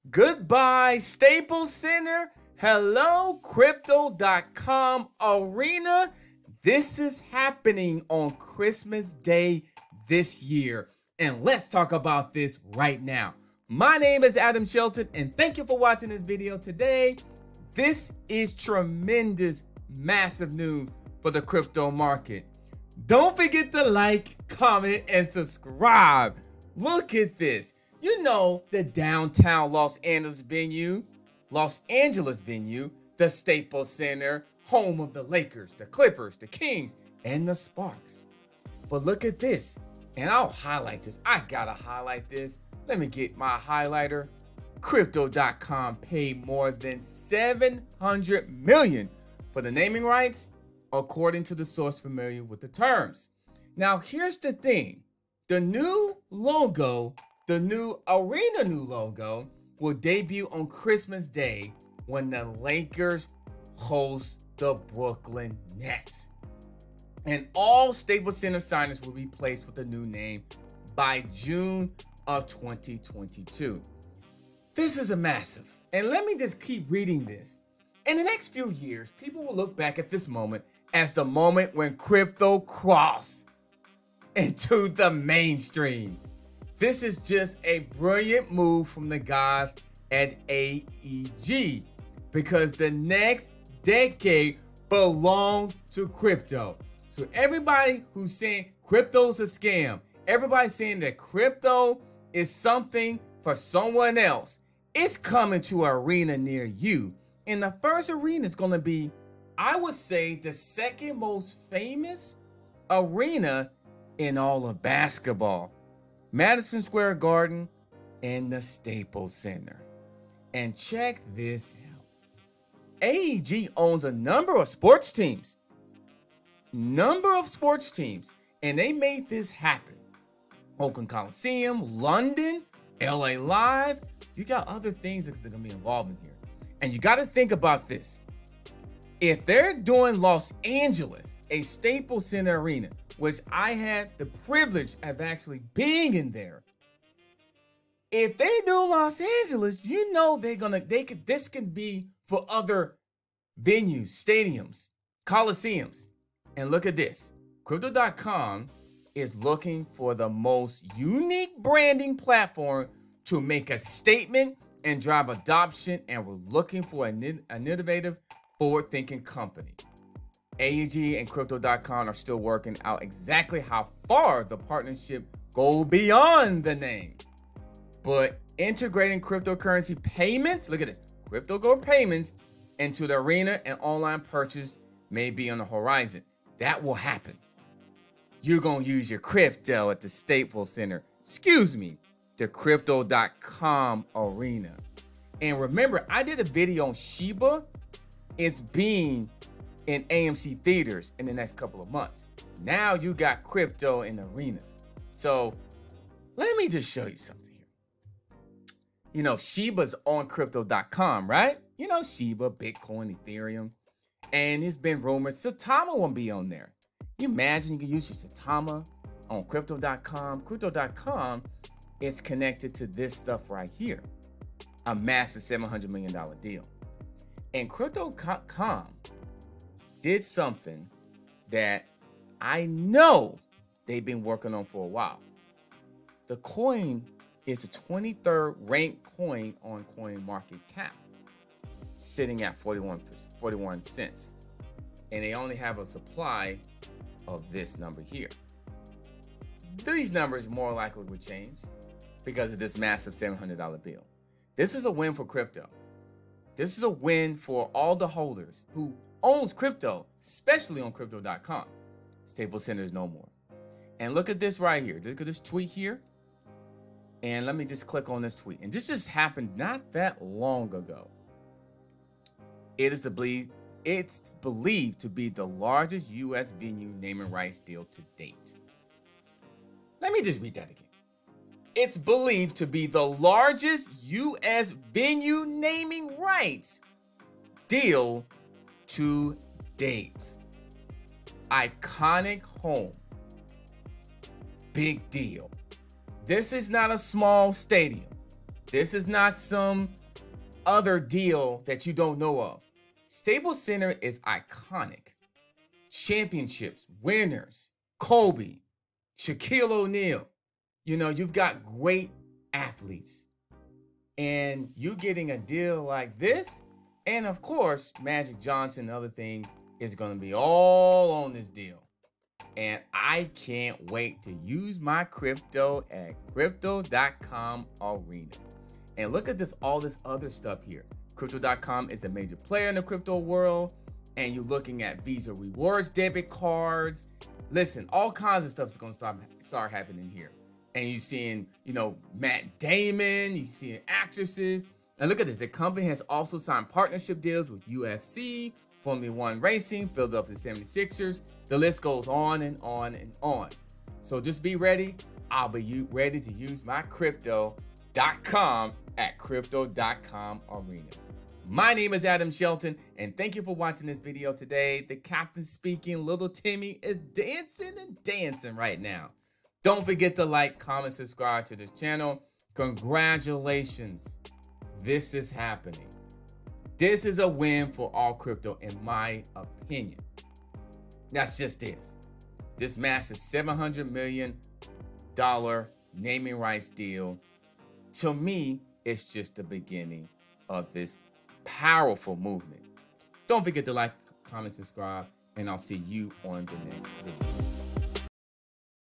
Goodbye, Staples Center. Hello, Crypto.com Arena. This is happening on Christmas Day this year. And let's talk about this right now. My name is Adam Shelton, and thank you for watching this video today. This is tremendous, massive news for the crypto market. Don't forget to like, comment, and subscribe. Look at this. You know, the downtown Los Angeles venue, the Staples Center, home of the Lakers, the Clippers, the Kings, and the Sparks. But look at this, and I'll highlight this. I gotta highlight this. Let me get my highlighter. Crypto.com paid more than $700 million for the naming rights, according to the source familiar with the terms. Now, here's the thing. The new logo, the new arena logo, will debut on Christmas Day when the Lakers host the Brooklyn Nets. And all Staples Center signers will be placed with the new name by June of 2022. This is a massive. And let me just keep reading this. In the next few years, people will look back at this moment as the moment when crypto crossed into the mainstream. This is just a brilliant move from the guys at AEG, because the next decade belongs to crypto. So everybody who's saying crypto's a scam, everybody's saying that crypto is something for someone else, it's coming to an arena near you. And the first arena is going to be, I would say, the second most famous arena in all of basketball. Madison Square Garden and the Staples Center. And check this out. AEG owns a number of sports teams. And they made this happen. Oakland Coliseum, London, LA Live. You got other things that are going to be involved in here. And you got to think about this. If they're doing Los Angeles, a Staples Center arena, which I had the privilege of actually being in there. If they do Los Angeles, you know this can be for other venues, stadiums, coliseums. And look at this. Crypto.com is looking for the most unique branding platform to make a statement and drive adoption, and we're looking for an innovative, forward-thinking company. AEG and Crypto.com are still working out exactly how far the partnership go beyond the name. But integrating cryptocurrency payments, look at this, crypto payments into the arena and online purchase may be on the horizon. That will happen. You're going to use your crypto at the Staples Center. The Crypto.com arena. And remember, I did a video on Shiba. It's being in AMC theaters in the next couple of months. Now you got crypto in arenas. So let me just show you something here. You know, Shiba's on Crypto.com, right? You know, Shiba, Bitcoin, Ethereum. And it's been rumored Saitama won't be on there. You imagine you can use your Saitama on Crypto.com. Crypto.com is connected to this stuff right here. A massive $700 million deal. And Crypto.com did something that I know they've been working on for a while. The coin is the 23rd ranked coin on CoinMarketCap, sitting at 41 cents. And they only have a supply of this number here. These numbers more likely would change because of this massive $700 bill. This is a win for crypto. This is a win for all the holders who owns crypto, especially on Crypto.com. Staples Center is no more. And look at this right here. Look at this tweet here. And let me just click on this tweet. And this just happened not that long ago. It's believed to be the largest U.S. venue naming rights deal to date. Let me just read that again. It's believed to be the largest U.S. venue naming rights deal to date. Iconic home. Big deal. This is not a small stadium. This is not some other deal that you don't know of. Staples Center is iconic. Championships, winners, Kobe, Shaquille O'Neal. You know, you've got great athletes. And you getting a deal like this, and of course, Magic Johnson and other things is going to be all on this deal. And I can't wait to use my crypto at crypto.com arena. And look at this, all this other stuff here. Crypto.com is a major player in the crypto world. And you're looking at Visa rewards, debit cards. Listen, all kinds of stuff is going to start happening here. And you're seeing, you know, Matt Damon, you're seeing actresses. And look at this, the company has also signed partnership deals with UFC, Formula One Racing, Philadelphia 76ers. The list goes on and on and on. So just be ready. I'll be ready to use my crypto.com at crypto.com arena. My name is Adam Shelton, and thank you for watching this video today. The captain speaking, little Timmy is dancing and dancing right now. Don't forget to like, comment, subscribe to the channel. Congratulations. This is happening. This is a win for all crypto, in my opinion. That's just this. This massive $700 million naming rights deal, to me, it's just the beginning of this powerful movement. Don't forget to like, comment, subscribe, and I'll see you on the next video.